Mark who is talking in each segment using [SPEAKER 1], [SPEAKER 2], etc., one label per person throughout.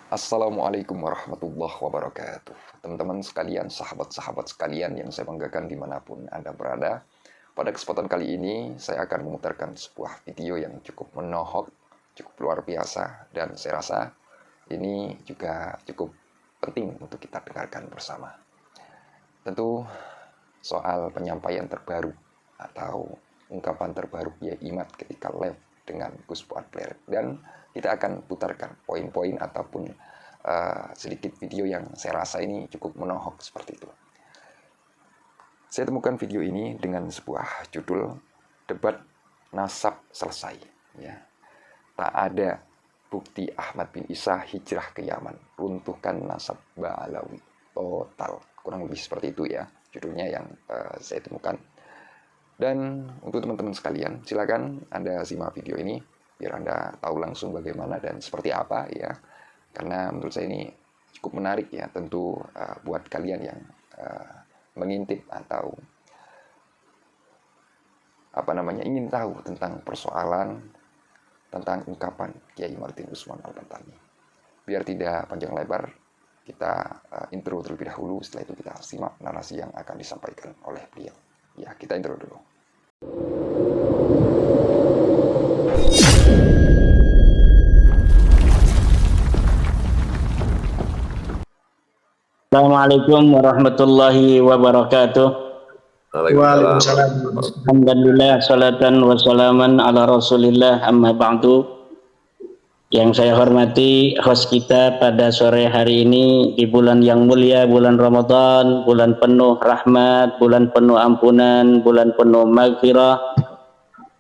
[SPEAKER 1] Assalamualaikum warahmatullahi wabarakatuh. Teman-teman sekalian, sahabat-sahabat sekalian yang saya banggakan dimanapun Anda berada. Pada kesempatan kali ini, saya akan memutarkan sebuah video yang cukup menohok, cukup luar biasa. Dan saya rasa ini juga cukup penting untuk kita dengarkan bersama. Tentu soal penyampaian terbaru atau ungkapan terbaru Kiai Imad ketika live dengan Gus Fuad Pleret. Dan kita akan putarkan poin-poin ataupun sedikit video yang saya rasa ini cukup menohok seperti itu. Saya temukan video ini dengan sebuah judul Debat Nasab Selesai. Ya. Tak ada bukti Ahmad bin Isa hijrah ke Yaman, runtuhkan nasab Ba'alawi total. Kurang lebih seperti itu ya judulnya yang saya temukan. Dan untuk teman-teman sekalian, silakan Anda simak video ini biar Anda tahu langsung bagaimana dan seperti apa ya. Karena menurut saya ini cukup menarik ya, tentu buat kalian yang mengintip atau ingin tahu tentang persoalan tentang ungkapan Kiai Martin Usman Al-Bantani. Biar tidak panjang lebar, kita intro terlebih dahulu, setelah itu kita simak narasi yang akan disampaikan oleh beliau. Ya, kita intro dulu.
[SPEAKER 2] Assalamualaikum warahmatullahi wabarakatuh.
[SPEAKER 3] Waalaikumsalam.
[SPEAKER 2] Alhamdulillah, salatan wassalaman ala rasulillah, amma ba'du. Yang saya hormati host kita pada sore hari ini di bulan yang mulia, bulan Ramadan, bulan penuh rahmat, bulan penuh ampunan, bulan penuh maghfirah,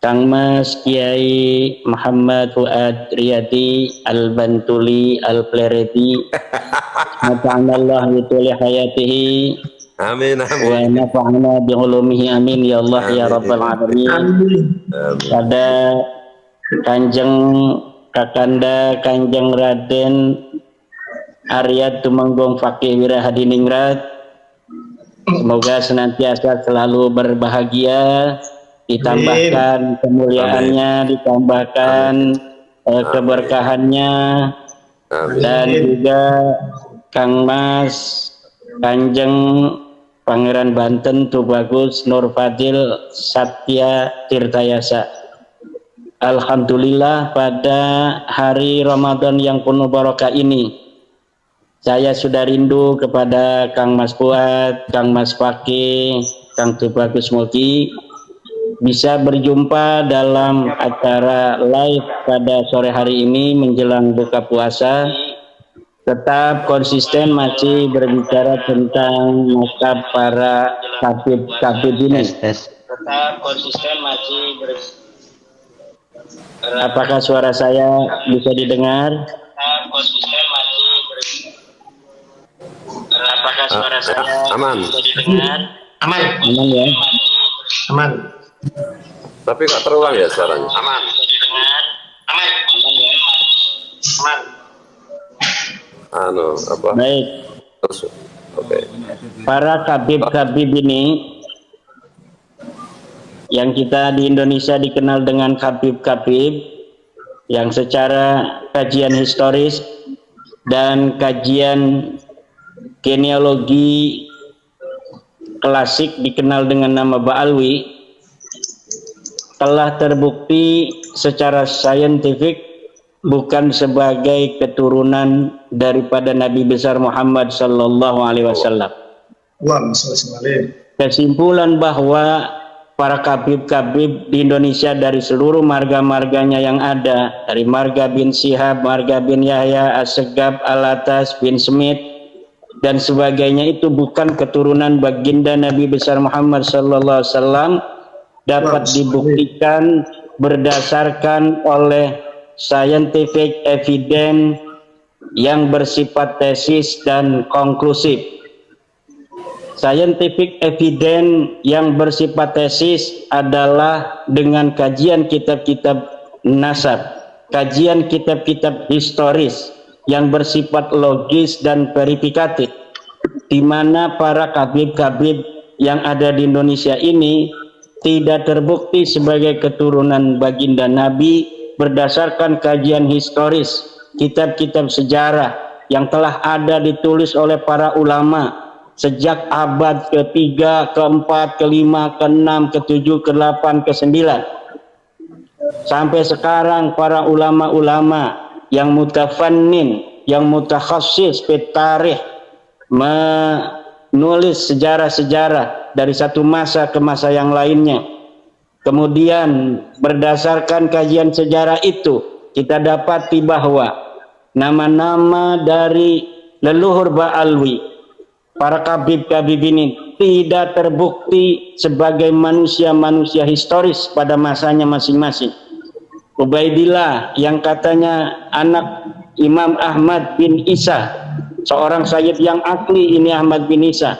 [SPEAKER 2] Kang Mas Kiai Muhammad Fuad Riyadi Al-Bantuli Al-Plereti. Mata'anallah yutuli hayatihi.
[SPEAKER 3] Amin, amin.
[SPEAKER 2] Wa nafa'ana bi'ulumihi amin ya Allah ya Rabbal Alamin. Pada Kanjeng Kakanda Kanjeng Raden Arya Tumenggung Fakih Wirahadiningrat, semoga senantiasa selalu berbahagia, ditambahkan kemuliaannya, ditambahkan keberkahannya. Dan juga Kang Mas Kanjeng Pangeran Banten Tubagus Nur Fadil Satya Tirtayasa. Alhamdulillah, pada hari Ramadan yang penuh barokah ini saya sudah rindu kepada Kang Mas Fuad, Kang Mas Fakih, Kang Tubagus Mulki bisa berjumpa dalam acara live pada sore hari ini menjelang buka puasa. Tetap konsisten masih berbicara tentang nasab para kabid ini. Tetap konsisten masih Apakah suara saya bisa didengar? Apakah suara saya
[SPEAKER 3] aman.
[SPEAKER 2] bisa didengar? Aman. Aman ya?
[SPEAKER 3] Aman. Tapi nggak terulang ya suaranya?
[SPEAKER 2] Aman. Aman. Aman ya? Aman.
[SPEAKER 3] Apa?
[SPEAKER 2] Baik.
[SPEAKER 3] Terus, oke.
[SPEAKER 2] Para kabib-kabib ini yang kita di Indonesia dikenal dengan kabib-kabib, yang secara kajian historis dan kajian genealogi klasik dikenal dengan nama Ba'alwi, telah terbukti secara saintifik bukan sebagai keturunan daripada Nabi besar Muhammad sallallahu alaihi wasallam. Kesimpulan bahwa para kabib-kabib di Indonesia dari seluruh marga-marganya yang ada, dari marga bin Syihab, marga bin Yahya, Assegaf, Alatas, bin Smith, dan sebagainya, itu bukan keturunan baginda Nabi besar Muhammad sallallahu alaihi wasallam, dapat dibuktikan berdasarkan oleh scientific evidence yang bersifat tesis dan konklusif. Scientific evidence yang bersifat tesis adalah dengan kajian kitab-kitab nasab, kajian kitab-kitab historis yang bersifat logis dan verifikatif, di mana para kabib-kabib yang ada di Indonesia ini tidak terbukti sebagai keturunan baginda Nabi berdasarkan kajian historis, kitab-kitab sejarah, yang telah ada ditulis oleh para ulama sejak abad ke-3, ke-4, ke-5, ke-6, ke-7, ke-8, ke-9. Sampai sekarang para ulama-ulama yang mutafannin, yang mutakhassis fit tarikh, menulis sejarah-sejarah dari satu masa ke masa yang lainnya. Kemudian berdasarkan kajian sejarah itu, kita dapati bahwa nama-nama dari leluhur Ba'alwi, para kabib-kabib ini tidak terbukti sebagai manusia-manusia historis pada masanya masing-masing. Ubaidillah yang katanya anak Imam Ahmad bin Isa, seorang sayyid yang akli ini Ahmad bin Isa,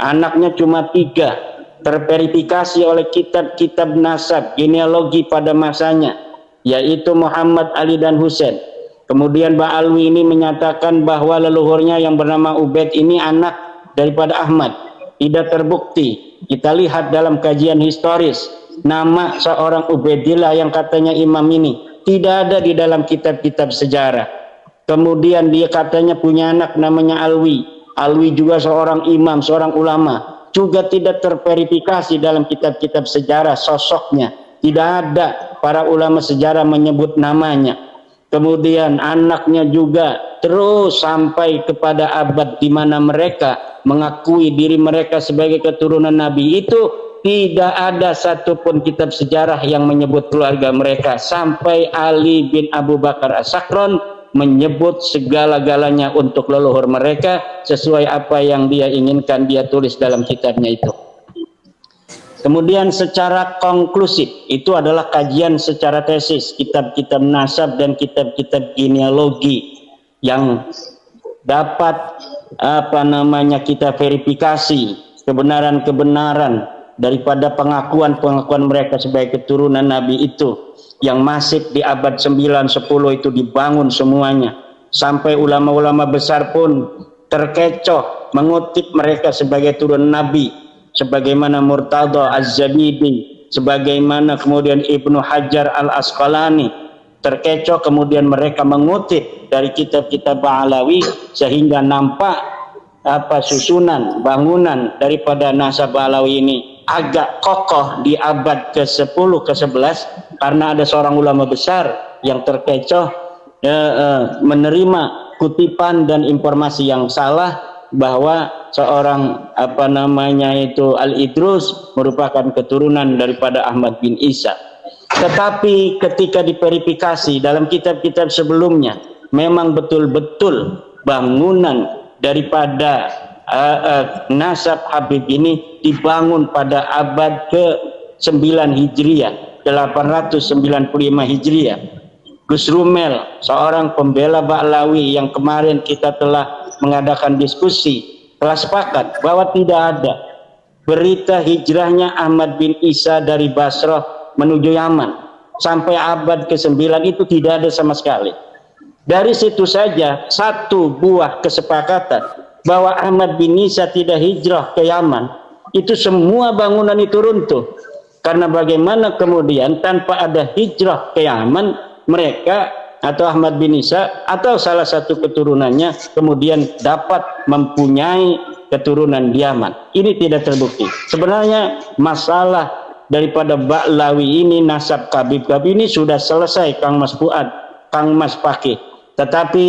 [SPEAKER 2] anaknya cuma 3, terverifikasi oleh kitab-kitab nasab genealogi pada masanya, yaitu Muhammad, Ali, dan Husain. Kemudian Ba'alwi ini menyatakan bahwa leluhurnya yang bernama Ubaid ini anak daripada Ahmad. Tidak terbukti. Kita lihat dalam kajian historis, nama seorang Ubaidillah yang katanya imam ini tidak ada di dalam kitab-kitab sejarah. Kemudian dia katanya punya anak namanya Alwi. Alwi juga seorang imam, seorang ulama, juga tidak terverifikasi dalam kitab-kitab sejarah sosoknya. Tidak ada para ulama sejarah menyebut namanya. Kemudian anaknya juga terus sampai kepada abad di mana mereka mengakui diri mereka sebagai keturunan Nabi itu, tidak ada satupun kitab sejarah yang menyebut keluarga mereka, sampai Ali bin Abu Bakar As-Sakron menyebut segala-galanya untuk leluhur mereka sesuai apa yang dia inginkan, dia tulis dalam kitabnya itu. Kemudian secara konklusif, itu adalah kajian secara tesis, kitab-kitab nasab dan kitab-kitab genealogi yang dapat kita verifikasi kebenaran-kebenaran daripada pengakuan-pengakuan mereka sebagai keturunan Nabi itu, yang masif di abad 9, 10 itu dibangun semuanya, sampai ulama-ulama besar pun terkecoh mengutip mereka sebagai turun Nabi, sebagaimana Murtada Az-Zabidi, sebagaimana kemudian Ibnu Hajar Al-Asqalani terkecoh, kemudian mereka mengutip dari kitab-kitab Ba'alawi sehingga nampak susunan bangunan daripada nasab Ba'alawi ini agak kokoh di abad ke-10, ke-11, karena ada seorang ulama besar yang terkecoh menerima kutipan dan informasi yang salah bahwa seorang Al-Idrus merupakan keturunan daripada Ahmad bin Isa. Tetapi ketika diverifikasi dalam kitab-kitab sebelumnya, memang betul-betul bangunan daripada nasab Habib ini dibangun pada abad ke-9 Hijriah, 895 Hijriah. Gus Rumel, seorang pembela Ba'alawi yang kemarin kita telah mengadakan diskusi, telah sepakat bahwa tidak ada berita hijrahnya Ahmad bin Isa dari Basrah menuju Yaman sampai abad ke-9 itu tidak ada sama sekali. Dari situ saja satu buah kesepakatan bahwa Ahmad bin Isa tidak hijrah ke Yaman, itu semua bangunan itu runtuh. Karena bagaimana kemudian tanpa ada hijrah ke Yaman, mereka atau Ahmad bin Isa atau salah satu keturunannya kemudian dapat mempunyai keturunan di Yaman. Ini tidak terbukti. Sebenarnya masalah daripada Ba'alawi ini, nasab kabib-kabib ini sudah selesai, Kang Mas Fuad, Kang Mas Fakih. Tetapi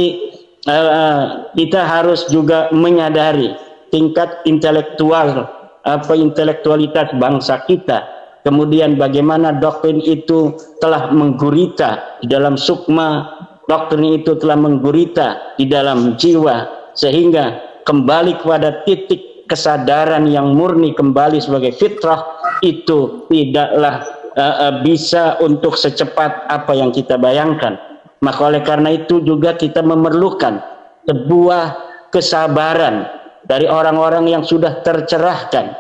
[SPEAKER 2] kita harus juga menyadari tingkat intelektualitas bangsa kita, kemudian bagaimana doktrin itu telah menggurita di dalam sukma, doktrin itu telah menggurita di dalam jiwa, sehingga kembali kepada titik kesadaran yang murni kembali sebagai fitrah itu tidaklah bisa untuk secepat apa yang kita bayangkan. Maka oleh karena itu juga kita memerlukan sebuah kesabaran dari orang-orang yang sudah tercerahkan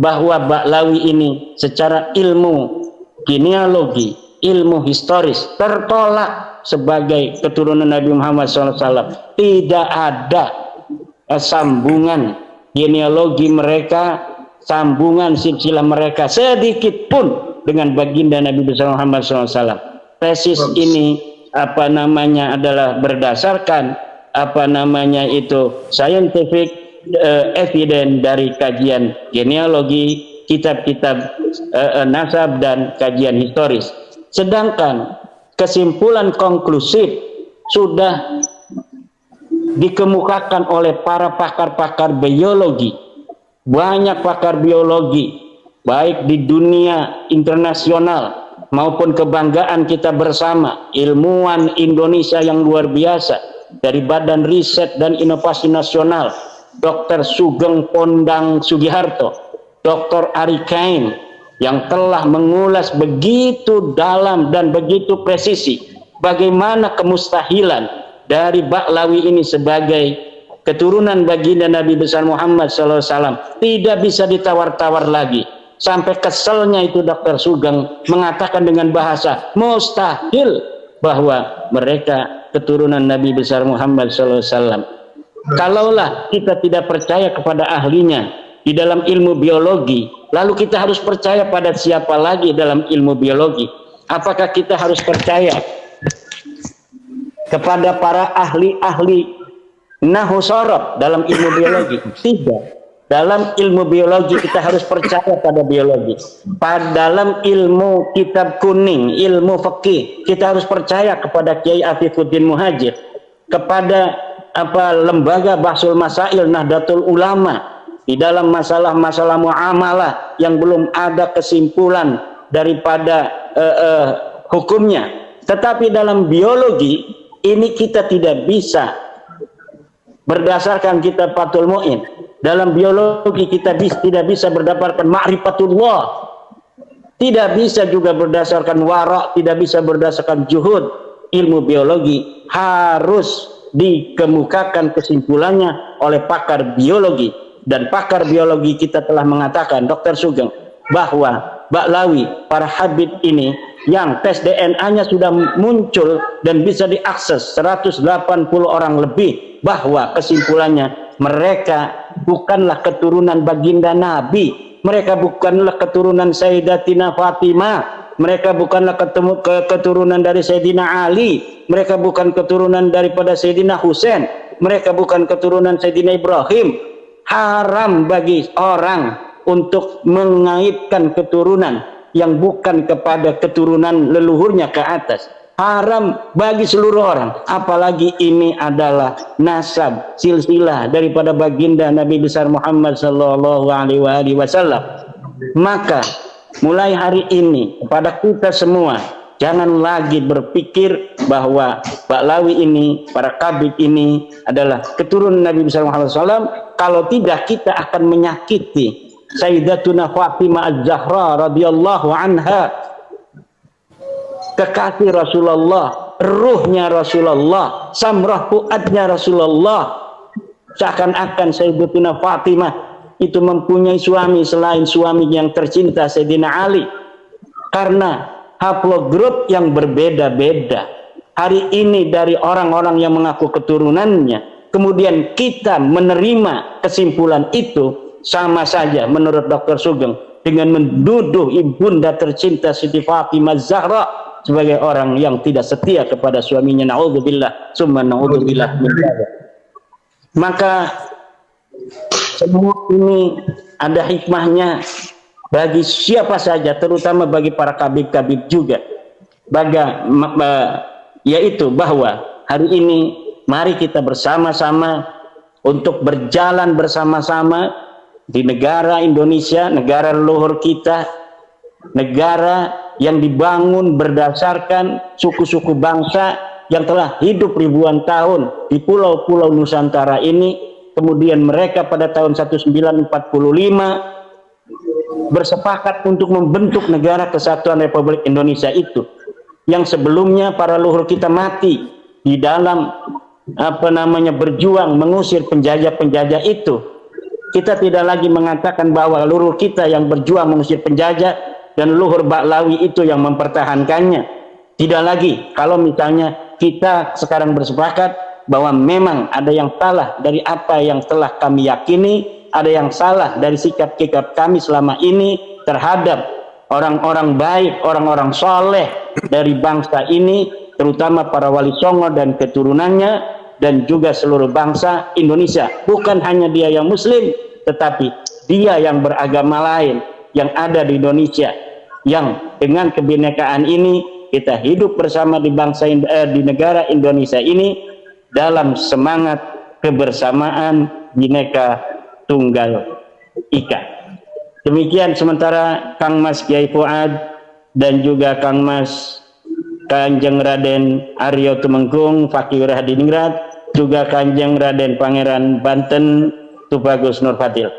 [SPEAKER 2] bahwa Ba'alawi ini secara ilmu genealogi, ilmu historis tertolak sebagai keturunan Nabi Muhammad SAW. Tidak ada sambungan genealogi mereka, sambungan silsilah mereka sedikit pun dengan baginda Nabi besar Muhammad SAW. Tesis ini adalah berdasarkan apa namanya itu scientific evidence dari kajian genealogi, kitab-kitab nasab dan kajian historis. Sedangkan kesimpulan konklusif sudah dikemukakan oleh para pakar-pakar biologi. Banyak pakar biologi baik di dunia internasional maupun kebanggaan kita bersama, ilmuwan Indonesia yang luar biasa dari Badan Riset dan Inovasi Nasional, Dr. Sugeng Pondang Sugiharto, Dr. Ari Kain, yang telah mengulas begitu dalam dan begitu presisi bagaimana kemustahilan dari Ba'lawi ini sebagai keturunan baginda Nabi besar Muhammad SAW tidak bisa ditawar-tawar lagi. Sampai keselnya itu Dr. Sugeng mengatakan dengan bahasa mustahil bahwa mereka keturunan Nabi besar Muhammad SAW. Kalaulah kita tidak percaya kepada ahlinya di dalam ilmu biologi, lalu kita harus percaya pada siapa lagi dalam ilmu biologi? Apakah kita harus percaya kepada para ahli-ahli nahu sorot dalam ilmu biologi? Tidak. Dalam ilmu biologi kita harus percaya pada biologi. Dalam ilmu kitab kuning, ilmu fikih, kita harus percaya kepada Kiai Afifuddin Muhajir, kepada lembaga Bahsul Masail Nahdlatul Ulama di dalam masalah-masalah muamalah yang belum ada kesimpulan daripada hukumnya. Tetapi dalam biologi ini kita tidak bisa berdasarkan kitab Fathul Mu'in. Dalam biologi kita tidak bisa berdasarkan ma'rifatullah, tidak bisa juga berdasarkan wara', tidak bisa berdasarkan juhud. Ilmu biologi harus dikemukakan kesimpulannya oleh pakar biologi, dan pakar biologi kita telah mengatakan, Dr. Sugeng, bahwa Ba'lawi, para habib ini yang tes DNA-nya sudah muncul dan bisa diakses 180 orang lebih, bahwa kesimpulannya mereka bukanlah keturunan baginda Nabi, mereka bukanlah keturunan Sayyidatina Fatimah, mereka bukanlah keturunan dari Sayyidina Ali, mereka bukan keturunan daripada Sayyidina Husain, mereka bukan keturunan Sayyidina Ibrahim. Haram bagi orang untuk mengaitkan keturunan yang bukan kepada keturunan leluhurnya ke atas. Haram bagi seluruh orang, apalagi ini adalah nasab silsilah daripada baginda Nabi besar Muhammad sallallahu alaihi wasallam. Maka mulai hari ini kepada kita semua, jangan lagi berpikir bahwa Ba'lawi ini, para kabib ini adalah keturunan Nabi besar Muhammad SAW. Kalau tidak, kita akan menyakiti Sayyidatuna Fatimah Az-Zahra radhiyallahu anha, kekasih Rasulullah, ruhnya Rasulullah, samrah fuadnya Rasulullah. Seakan-akan Sayyidatuna Fatimah itu mempunyai suami selain suami yang tercinta Sayyidina Ali, karena haplogrup yang berbeda-beda. Hari ini dari orang-orang yang mengaku keturunannya, kemudian kita menerima kesimpulan itu, sama saja menurut Dr. Sugeng dengan menuduh ibunda tercinta Siti Fatimah Zahra sebagai orang yang tidak setia kepada suaminya. Na'udzubillah summa na'udzubillah min dzalik. Maka semua ini ada hikmahnya bagi siapa saja, terutama bagi para kabib-kabib juga. Yaitu bahwa hari ini mari kita bersama-sama untuk berjalan bersama-sama di negara Indonesia, negara leluhur kita, negara yang dibangun berdasarkan suku-suku bangsa yang telah hidup ribuan tahun di pulau-pulau Nusantara ini. Kemudian mereka pada tahun 1945 bersepakat untuk membentuk Negara Kesatuan Republik Indonesia itu, yang sebelumnya para leluhur kita mati di dalam berjuang mengusir penjajah-penjajah itu. Kita tidak lagi mengatakan bahwa leluhur kita yang berjuang mengusir penjajah dan leluhur Ba'lawi itu yang mempertahankannya. Tidak lagi. Kalau misalnya kita sekarang bersepakat bahwa memang ada yang salah dari apa yang telah kami yakini, ada yang salah dari sikap-sikap kami selama ini terhadap orang-orang baik, orang-orang soleh dari bangsa ini, terutama para wali songo dan keturunannya, dan juga seluruh bangsa Indonesia. Bukan hanya dia yang muslim, tetapi dia yang beragama lain yang ada di Indonesia, yang dengan kebinekaan ini kita hidup bersama di di negara Indonesia ini dalam semangat kebersamaan Bhinneka Tunggal Ika. Demikian sementara Kang Mas Kiai Fuad dan juga Kang Mas Kanjeng Raden Aryo Tumenggung Fakih Hadiningrat, juga Kanjeng Raden Pangeran Banten Tubagus Nurfatil.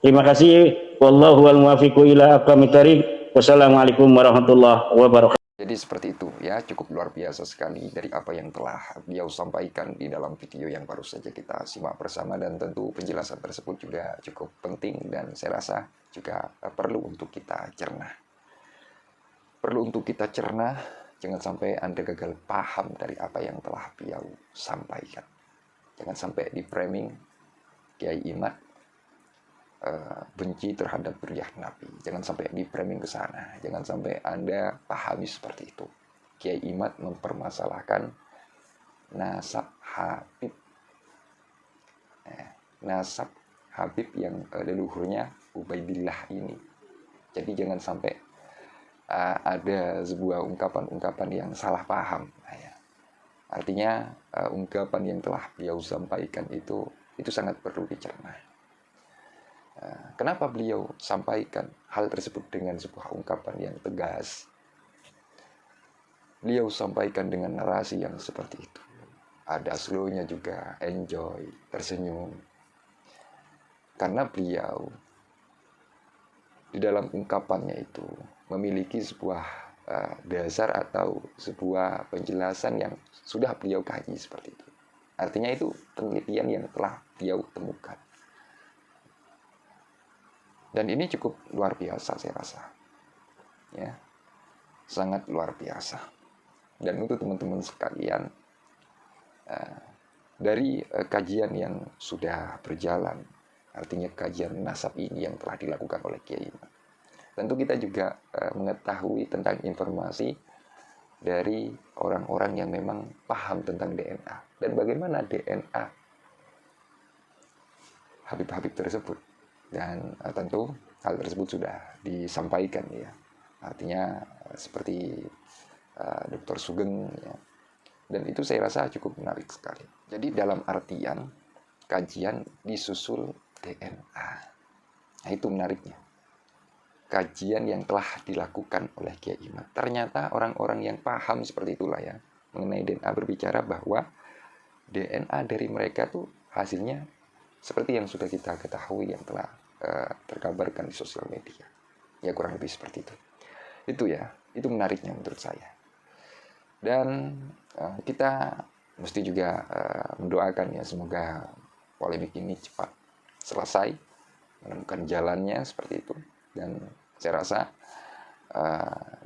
[SPEAKER 2] Terima kasih. Wallahu wal muwaffiqu ila aqwamit thoriq. Wassalamualaikum warahmatullahi wabarakatuh.
[SPEAKER 1] Jadi seperti itu ya, cukup luar biasa sekali dari apa yang telah beliau sampaikan di dalam video yang baru saja kita simak bersama, dan tentu penjelasan tersebut juga cukup penting dan saya rasa juga perlu untuk kita cerna. Perlu untuk kita cerna, jangan sampai Anda gagal paham dari apa yang telah beliau sampaikan. Jangan sampai di framing Kiai Imad benci terhadap zuriyah Nabi. Jangan sampai di framing ke sana. Jangan sampai Anda pahami seperti itu. Kiai Imad mempermasalahkan nasab Habib. Nasab Habib yang leluhurnya Ubaidillah ini. Jadi jangan sampai ada sebuah ungkapan-ungkapan yang salah paham. Artinya ungkapan yang telah beliau sampaikan itu sangat perlu dicerna. Kenapa beliau sampaikan hal tersebut dengan sebuah ungkapan yang tegas? Beliau sampaikan dengan narasi yang seperti itu. Ada slow-nya juga, enjoy, tersenyum. Karena beliau di dalam ungkapannya itu memiliki sebuah dasar atau sebuah penjelasan yang sudah beliau kaji seperti itu. Artinya itu penelitian yang telah beliau temukan. Dan ini cukup luar biasa saya rasa. Ya. Sangat luar biasa. Dan untuk teman-teman sekalian, dari kajian yang sudah berjalan, artinya kajian nasab ini yang telah dilakukan oleh Kiai, tentu kita juga mengetahui tentang informasi dari orang-orang yang memang paham tentang DNA. Dan bagaimana DNA Habib-Habib tersebut. Dan tentu hal tersebut sudah disampaikan ya. Artinya seperti Dr. Sugeng ya. Dan itu saya rasa cukup menarik sekali. Jadi dalam artian kajian disusul DNA. Nah itu menariknya. Kajian yang telah dilakukan oleh Kiai Imad. Ternyata orang-orang yang paham seperti itulah ya mengenai DNA berbicara bahwa DNA dari mereka tuh hasilnya seperti yang sudah kita ketahui yang telah terkabarkan di sosial media. Ya kurang lebih seperti itu. Itu ya, itu menariknya menurut saya. Dan kita mesti juga mendoakan ya semoga polemik ini cepat selesai, menemukan jalannya seperti itu. Dan saya rasa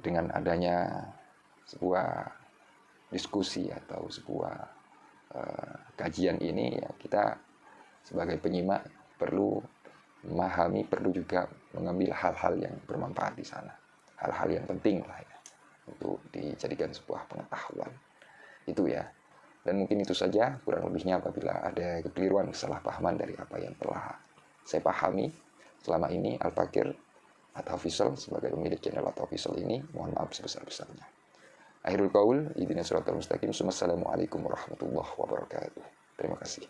[SPEAKER 1] dengan adanya sebuah diskusi atau sebuah kajian ini ya kita sebagai penyimak perlu memahami, perlu juga mengambil hal-hal yang bermanfaat di sana, hal-hal yang penting lah ya untuk dijadikan sebuah pengetahuan itu ya. Dan mungkin itu saja kurang lebihnya apabila ada kekeliruan, kesalahpahaman dari apa yang telah saya pahami selama ini. Al-Fakir At-Hafizal sebagai pemilik channel At-Hafizal ini mohon maaf sebesar-besarnya. Akhirul qaul, ihdinas siratal mustaqim. Wassalamualaikum warahmatullahi wabarakatuh. Terima kasih.